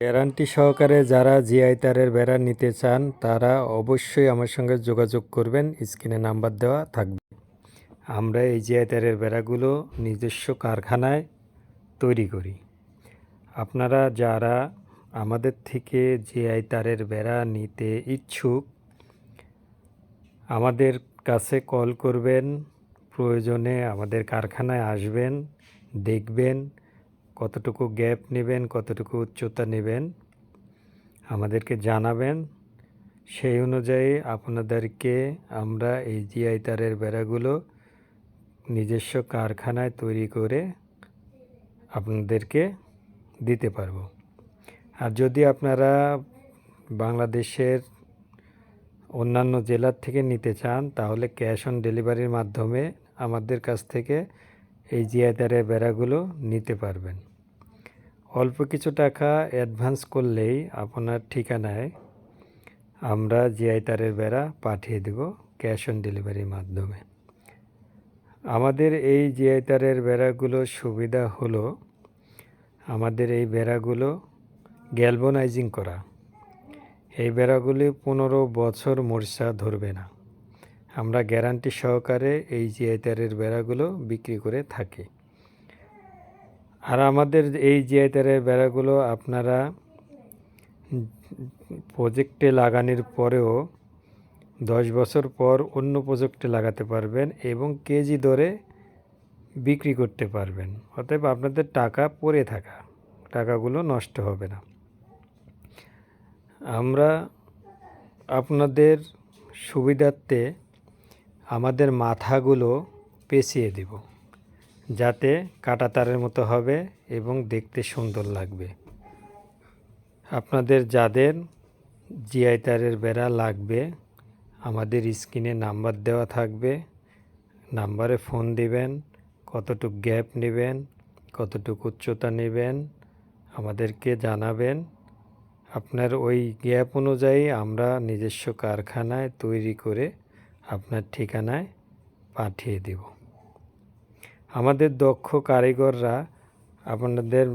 Guarantee সহকারে যারা GI তারের বেড়া নিতে চান তারা অবশ্যই আমার সঙ্গে যোগাযোগ করবেন। স্ক্রিনে নাম্বার দেওয়া থাকবে। আমরা এই জিআই তারের বেড়াগুলো নিজস্ব কারখানায় তৈরি করি। আপনারা যারা আমাদের থেকে জিআই তারের বেড়া নিতে ইচ্ছুক আমাদের কাছে কল করবেন, প্রয়োজনে আমাদের কারখানায় আসবেন, দেখবেন কতটুকু গ্যাপ নেবেন, কতটুকু উচ্চতা নেবেন, আমাদেরকে জানাবেন। সেই অনুযায়ী আপনাদেরকে আমরা এই জিআই তারের বেড়াগুলো নিজস্ব কারখানায় তৈরি করে আপনাদেরকে দিতে পারবো। আর যদি আপনারা বাংলাদেশের অন্যান্য জেলার থেকে নিতে চান তাহলে ক্যাশ অন ডেলিভারির মাধ্যমে আমাদের কাছ থেকে এই জিআই তারের বেড়াগুলো নিতে পারবেন। অল্প কিছু টাকা অ্যাডভান্স করলেই আপনার ঠিকানায় আমরা জিআই তারের বেড়া পাঠিয়ে দেব ক্যাশ অন ডেলিভারির মাধ্যমে। আমাদের এই জিআই তারের বেড়াগুলোর সুবিধা হলো আমাদের এই বেড়াগুলো গ্যালভানাইজিং করা। এই বেড়াগুলি 15 বছর মরিচা ধরবে না। আমরা গ্যারান্টি সহকারে এই জিআই তারের বেড়াগুলো বিক্রি করে থাকি। আর আমাদের এই জিআই তারের বেড়াগুলো আপনারা প্রজেক্টে লাগানোর পরেও 10 বছর পর অন্য প্রজেক্টে লাগাতে পারবেন এবং কেজি দরে বিক্রি করতে পারবেন। অতএব আপনাদের টাকা পড়ে থাকা টাকাগুলো নষ্ট হবে না। আমরা আপনাদের সুবিধার্থে আমাদের মাথাগুলো পেঁচিয়ে দেব, যাতে কাঁটা তারের মতো হবে এবং দেখতে সুন্দর লাগবে। আপনাদের যাদের জিআই তারের বেড়া লাগবে আমাদের স্ক্রিনে নাম্বার দেওয়া থাকবে, নাম্বারে ফোন দিবেন, কতটুকু গ্যাপ নেবেন, কতটুকু উচ্চতা নেবেন আমাদেরকে জানাবেন। আপনার ওই গ্যাপ অনুযায়ী আমরা নিজস্ব কারখানায় তৈরি করে আপনার ঠিকানায় পাঠিয়ে দেব। আমাদের দক্ষ কারিগররা আপনাদের